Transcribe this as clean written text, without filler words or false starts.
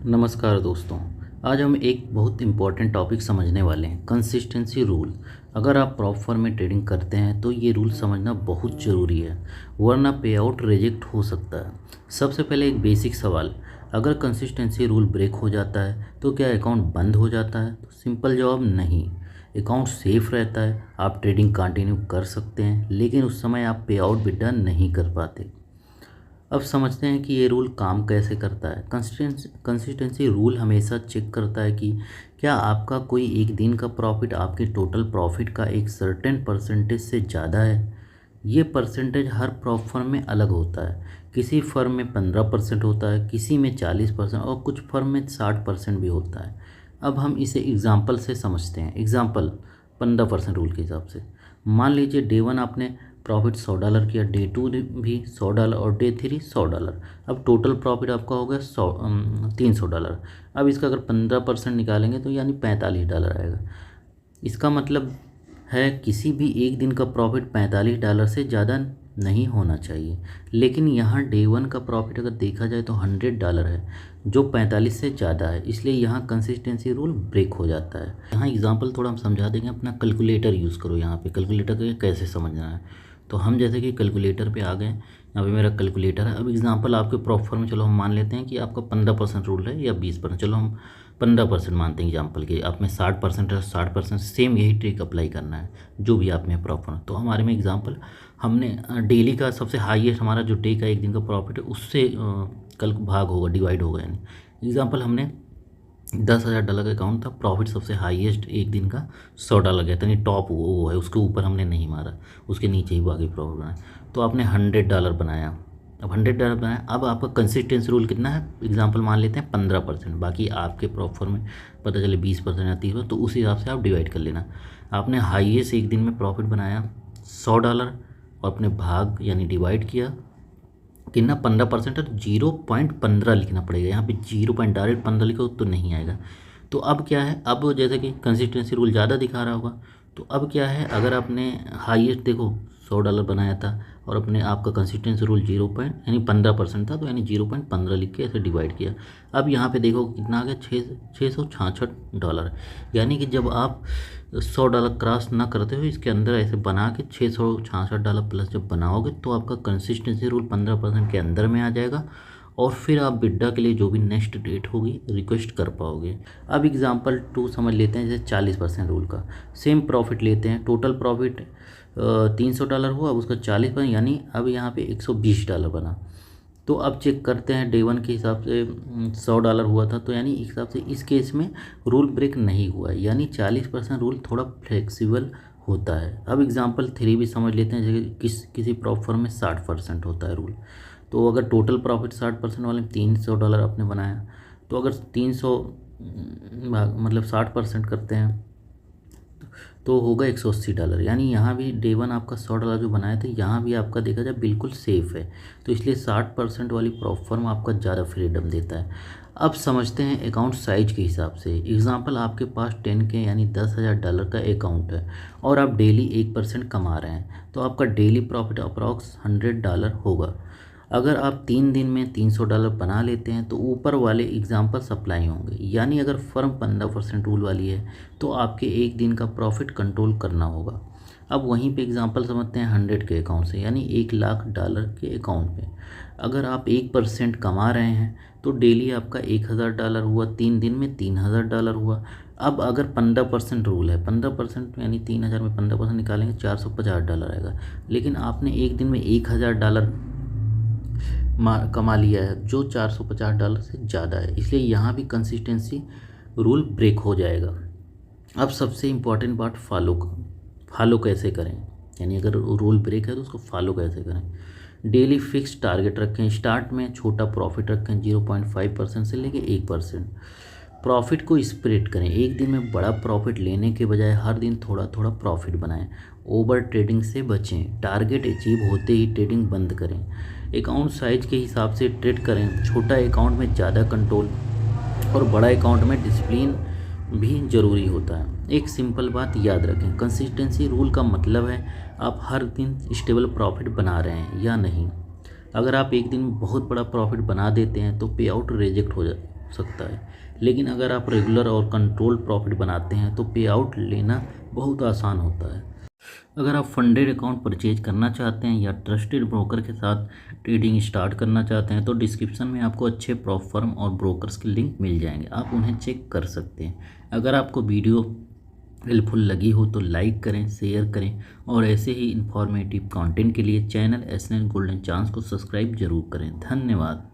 नमस्कार दोस्तों। आज हम एक बहुत इम्पॉर्टेंट टॉपिक समझने वाले हैं, कंसिस्टेंसी रूल। अगर आप प्रॉप फर्म में ट्रेडिंग करते हैं तो ये रूल समझना बहुत ज़रूरी है, वरना पे आउट रिजेक्ट हो सकता है। सबसे पहले एक बेसिक सवाल, अगर कंसिस्टेंसी रूल ब्रेक हो जाता है तो क्या अकाउंट बंद हो जाता है? तो सिंपल जवाब नहीं। अकाउंट सेफ रहता है, आप ट्रेडिंग कंटिन्यू कर सकते हैं, लेकिन उस समय आप पे आउट विड्रॉ नहीं कर पाते। अब समझते हैं कि ये रूल काम कैसे करता है। कंसिस्टेंसी रूल हमेशा चेक करता है कि क्या आपका कोई एक दिन का प्रॉफिट आपके टोटल प्रॉफिट का एक सर्टेन परसेंटेज से ज़्यादा है। ये परसेंटेज हर प्रॉप फर्म में अलग होता है। किसी फर्म में 15% होता है, किसी में 40% और कुछ फर्म में 60% भी होता है। अब हम इसे एग्जाम्पल से समझते हैं। एग्जाम्पल 15% रूल के हिसाब से मान लीजिए डे 1 आपने प्रॉफिट $100 किया, डे 2 भी $100 और डे 3 $100। अब टोटल प्रॉफिट आपका हो गया $300। अब इसका अगर 15% निकालेंगे तो यानी $45 आएगा। इसका मतलब है किसी भी एक दिन का प्रॉफिट $45 से ज़्यादा नहीं होना चाहिए। लेकिन यहाँ डे 1 का प्रॉफिट अगर देखा जाए तो $100 है, जो 45 से ज़्यादा है, इसलिए यहाँ कंसिस्टेंसी रूल ब्रेक हो जाता है। यहाँ एग्जांपल थोड़ा हम समझा देंगे, अपना कैलकुलेटर यूज़ करो। यहाँ पे कैलकुलेटर को कैसे समझना है, तो हम जैसे कि कैलकुलेटर पे आ गए। यहाँ पे मेरा कैलकुलेटर है। अब एग्जांपल आपके प्रॉपर में चलो हम मान लेते हैं कि आपका 15% रूल है या 20%, चलो हम 15% मानते हैं एग्जांपल के। आप में 60% है, 60% सेम यही ट्रिक अप्लाई करना है जो भी आप में प्रॉफिट। तो हमारे में एग्जांपल हमने डेली का सबसे हाईएस्ट हमारा जो डे का एक दिन का प्रॉफिट है उससे कल भाग होगा, डिवाइड होगा। यानी एग्जांपल हमने $10,000 का अकाउंट था, प्रॉफिट सबसे हाईएस्ट एक दिन का $100 गया था, यानी टॉप वो है, उसके ऊपर हमने नहीं मारा, उसके नीचे ही बाकी प्रॉफिट बनाया। तो आपने $100 बनाया। अब $100 बनाया, अब आपका कंसिस्टेंसी रूल कितना है? एग्जांपल मान लेते हैं 15%, बाकी आपके प्रॉफिट में पता चले 20% या 30%, तो उस हिसाब से आप डिवाइड कर लेना। आपने हाईएस्ट एक दिन में प्रॉफिट बनाया $100 और अपने भाग यानी डिवाइड किया कितना, 15% है तो 0.15 लिखना पड़ेगा। यहाँ पे 0.15 लिखो तो नहीं आएगा। तो अब क्या है, अब जैसे कि कंसिस्टेंसी रूल ज़्यादा दिखा रहा होगा, तो अब क्या है, अगर आपने हाईएस्ट देखो $100 बनाया था और अपने आपका कंसिस्टेंसी रूल 0 पॉइंट यानी 15% था, तो यानी 0.15 लिख के ऐसे डिवाइड किया। अब यहाँ पे देखो कितना आ गया, $666। यानी कि जब आप $100 क्रॉस ना करते हो, इसके अंदर ऐसे बना के $666 प्लस जब बनाओगे तो आपका कंसिस्टेंसी रूल 15% के अंदर में आ जाएगा और फिर आप विड्रॉ के लिए जो भी नेक्स्ट डेट होगी रिक्वेस्ट कर पाओगे। अब एग्जांपल 2 समझ लेते हैं, जैसे 40% रूल का। सेम प्रॉफिट लेते हैं, टोटल प्रॉफिट $300 हुआ, अब उसका 40% यानी अब यहाँ पे $120 बना। तो अब चेक करते हैं डे 1 के हिसाब से $100 हुआ था, तो यानी इस हिसाब से इस केस में रूल ब्रेक नहीं हुआ है, यानी 40% रूल थोड़ा फ्लेक्सिबल होता है। अब एग्जांपल 3 भी समझ लेते हैं, जैसे किसी प्रॉप फर्म में 60% होता है रूल। तो अगर टोटल प्रॉफिट 60% वाले $300 आपने बनाया, तो अगर 300 मतलब 60% करते हैं तो होगा $180। यानी यहाँ भी डे 1 आपका $100 जो बनाया था, यहाँ भी आपका देखा जाए बिल्कुल सेफ़ है। तो इसलिए 60% वाली प्रॉप फर्म आपका ज़्यादा फ्रीडम देता है। अब समझते हैं अकाउंट साइज के हिसाब से। एग्जांपल आपके पास 10K यानी $10,000 का अकाउंट है और आप डेली 1% कमा रहे हैं, तो आपका डेली प्रॉफिट अप्रॉक्स $100 होगा। अगर आप 3 दिन में $300 बना लेते हैं तो ऊपर वाले एग्जाम्पल सप्लाई होंगे। यानी अगर फर्म 15% रूल वाली है तो आपके एक दिन का प्रॉफिट कंट्रोल करना होगा। अब वहीं पे एग्जांपल समझते हैं 100 के अकाउंट से, यानी $1,00,000 के अकाउंट में अगर आप 1% कमा रहे हैं तो डेली आपका $1,000 हुआ, 3 दिन में $3,000 हुआ। अब अगर 15% रूल है, 15% यानी 3,000 में 15% निकालेंगे $450 आएगा। लेकिन आपने एक दिन में $1,000 कमा लिया है, जो $450 से ज़्यादा है, इसलिए यहाँ भी कंसिस्टेंसी रूल ब्रेक हो जाएगा। अब सबसे इम्पॉर्टेंट बात, फॉलो कैसे करें, यानी अगर रूल ब्रेक है तो उसको फॉलो कैसे करें। डेली फिक्स टारगेट रखें, स्टार्ट में छोटा प्रॉफिट रखें, 0.5% से लेके 1%। प्रॉफिट को स्प्रेड करें, एक दिन में बड़ा प्रॉफिट लेने के बजाय हर दिन थोड़ा थोड़ा प्रॉफिट बनाएं। ओवर ट्रेडिंग से बचें, टारगेट अचीव होते ही ट्रेडिंग बंद करें। अकाउंट साइज के हिसाब से ट्रेड करें, छोटा अकाउंट में ज़्यादा कंट्रोल और बड़ा अकाउंट में डिसिप्लिन भी ज़रूरी होता है। एक सिंपल बात याद रखें, कंसिस्टेंसी रूल का मतलब है आप हर दिन स्टेबल प्रॉफिट बना रहे हैं या नहीं। अगर आप एक दिन में बहुत बड़ा प्रॉफिट बना देते हैं तो पे आउट रिजेक्ट सकता है। लेकिन अगर आप रेगुलर और कंट्रोल प्रॉफिट बनाते हैं तो पे आउट लेना बहुत आसान होता है। अगर आप फंडेड अकाउंट परचेज करना चाहते हैं या ट्रस्टेड ब्रोकर के साथ ट्रेडिंग स्टार्ट करना चाहते हैं तो डिस्क्रिप्शन में आपको अच्छे प्रॉप फर्म और ब्रोकर्स के लिंक मिल जाएंगे, आप उन्हें चेक कर सकते हैं। अगर आपको वीडियो हेल्पफुल लगी हो तो लाइक करें, शेयर करें और ऐसे ही इंफॉर्मेटिव कंटेंट के लिए चैनल एस गोल्डन चांस को सब्सक्राइब जरूर करें। धन्यवाद।